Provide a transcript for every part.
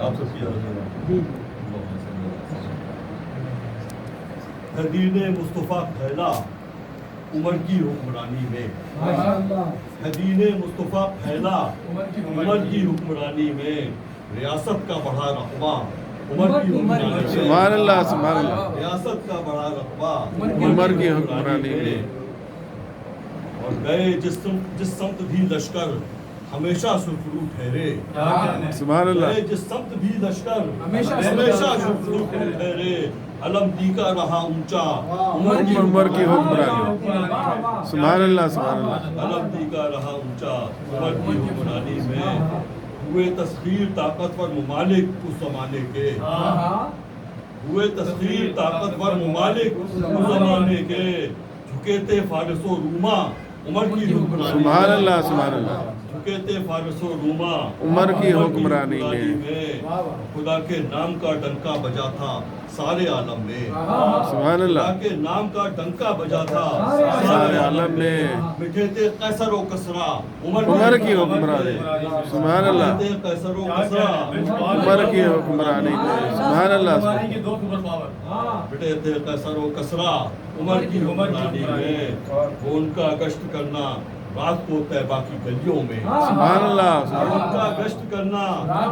آپ سب کی دین مصطفیٰ پھیلا عمر کی حکمرانی میں، دین مصطفیٰ پھیلا عمر کی حکمرانی میں، ریاست کا بڑھا رقبہ عمر کی حکمرانی میں، سبحان اللہ سبحان اللہ، ریاست کا بڑھا رقبہ عمر کی حکمرانی میں، اور گئے جس سمت بھی لشکر ہمیشہ سرخرو ٹھہرے، سبحان اللہ، گئے جس سمت بھی لشکر ہمیشہ سرخرو ٹھہرے، علم دیکھا رہا اونچا عمر کی حکمرانی، سبحان اللہ سبحان اللہ، علم دیکھا رہا اونچا عمر کی حکمرانی میں، ہوئے تسخیر طاقتور ممالک اس زمانے کے، ہوئے تسخیر طاقتور ممالک اس زمانے کے، جھکے تھے فارس و روما عمر کی حکمرانی، سبحان اللہ سبحان اللہ، جھکے تھے فارس و روما عمر کی حکمرانی میں، خدا کے نام کا ڈنکا بجا تھا سارے عالم میں، سبحان اللہ، خدا کے نام کا ڈنکا بجا تھا سارے عالم میں، مٹھے تھے قیصر و کسریٰ عمر کی حکمرانی، سبحان اللہ، مٹھے تھے قیصر و کسریٰ عمر کی حکمرانی میں، سبحان اللہ، مٹھے تھے قیصر و کسریٰ عمر کی حکمرانی میں، وہ ان کا گشت کرنا رات کو طیبہ کی گلیوں میں، سبحان اللہ، ان کا گشت کرنا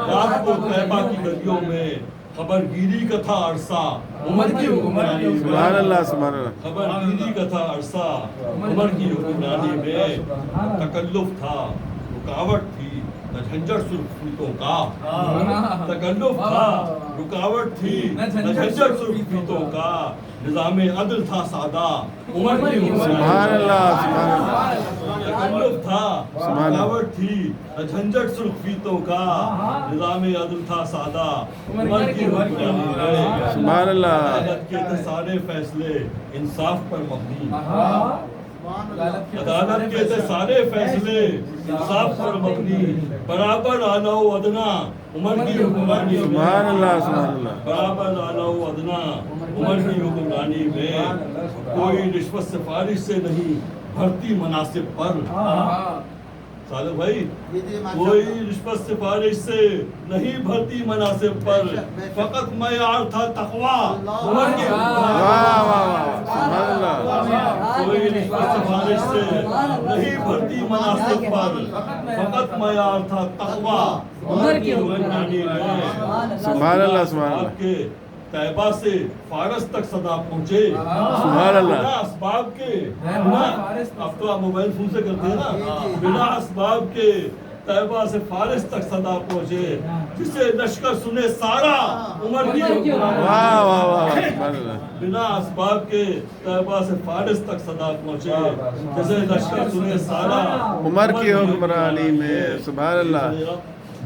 رات کو طیبہ کی گلیوں میں، خبر گیری کا تھا عرصہ عمر کی حکمرانی میں، سبحان اللہ سبحان اللہ، خبر گیری کا تھا عرصہ عمر کی حکمرانی میں، تکلف تھا رکاوٹ تھی نہ جھنجھٹ سرخیوں کا، تکلف تھا رکاوٹ تھی نہ جھنجھٹ سرخیوں کا، نظام عدل تھا سادہ عمر کی حکمرانی، سبحان اللہ سبحان اللہ، تکلف تھا رکاوٹ تھی نہ جھنجھٹ سرخیوں کا، نظام عدل تھا سادہ عمر کی حکمرانی میں، سبحان اللہ، عدالت کے تھے سارے فیصلے انصاف پر مبنی، عدالت کے تھے سارے فیصلے انصاف پر مبنی، برابر اعلیٰ و ادنا عمر کی حکمرانی میں، سبحان اللہ سبحان اللہ، برابر اعلیٰ و ادنا عمر کی حکمرانی میں، کوئی رشوت سفارش سے نہیں بھرتی مناصب پر، صالح بھائی کوئی رشوت سفارش سے نہیں بھرتی مناصب پر، فقط معیار تھا تقویٰ عمر کی حکمرانی، واہ واہ واہ، سبحان اللہ، کوئی رشوت سفارش سے نہیں بھرتی مناصب پر، فقط معیار تھا تقویٰ عمر کی حکمرانی میں، سبحان اللہ سبحان اللہ، آپ کے طیبہ سے فارس تک صدا پہنچے، سبحان اللہ، بنا اسباب کے، اب تو آپ موبائل فون سے کرتے ہیں نا، بنا اسباب کے طیبہ سے فارس تک صدا پہنچے، جسے لشکر سنے سارا عمر کی حکمرانی، واہ واہ واہ، سبحان اللہ، بنا اسباب کے طیبہ سے فارس تک صدا پہنچے، جسے لشکر سنے سارا عمر کی حکمرانی میں، سبحان اللہ،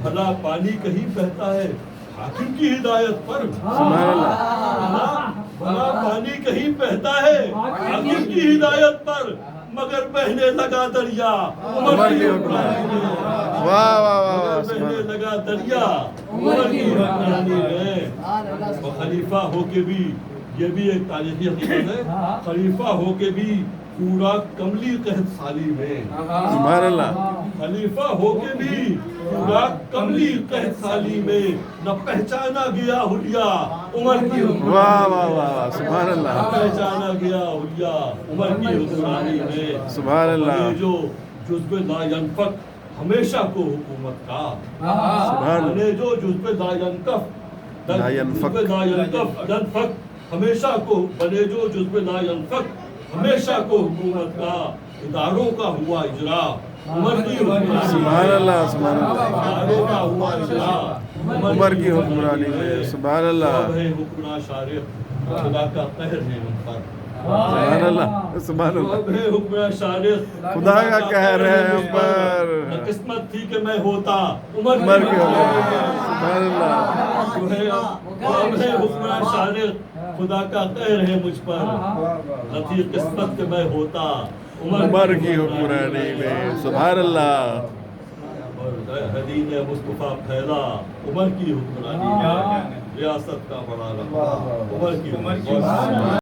بھلا پانی کہیں بہتا ہے حاکم کی ہدایت پر، سبحان اللہ، بھلا پانی کہیں بہتا ہے حاکم کی ہدایت پر، مگر بہنے لگا دریا عمر کی حکمرانی میں، واہ واہ واہ، مگر بہنے لگا دریا عمر کی حکمرانی میں، وہ خلیفہ ہو کے بھی، یہ بھی ایک تاریخی حقیقت ہے، خلیفہ ہو کے بھی پورا کملی قحط سالی میں، سبحان اللہ، خلیفہ ہو کے بھی پورا کملی قحط سالی میں، نہ پہچانا گیا حلیہ عمر کی حکمرانی، واہ واہ واہ، سبحان نہ اللہ، پہچانا گیا حلیہ عمر کی حکمرانی میں، سبحان اللہ، یہ جو جزب لا ینفک ہمیشہ کو حکومت کا، سبحان اللہ، نے جو جزب لا ینکف لا ینفک، جزب لا ینفک ہمیشہ کو، بنے جو جزب لا ینفک ہمیشہ کو حکومت کا، اداروں کا ہوا اجرا عمر کی حکمرانی، سبحان اللہ سبحان اللہ، اداروں کا ہوا اجرا عمر کی حکمرانی میں، سبحان اللہ، سب ہے حکمراں شارق خدا کا قہر ہے ان پر، سبحان اللہ سبحان اللہ، سب ہے حکمراں شارق خدا کا قہر ہے ہم پر، نہ قسمت تھی کہ میں ہوتا عمر عمر کی کی حکمرانی حکمرانی، میں، سبحان اللہ، جو ہے اب ہے حکمراں شارق خدا کا قہر ہے مجھ پر، نہ تھی قسمت کہ میں ہوتا عمر کی حکمرانی میں، سبحان اللہ، اور دین مصطفیٰ پھیلا عمر کی حکمرانی میں، ریاست کا بڑا رقبہ عمر کی حکمرانی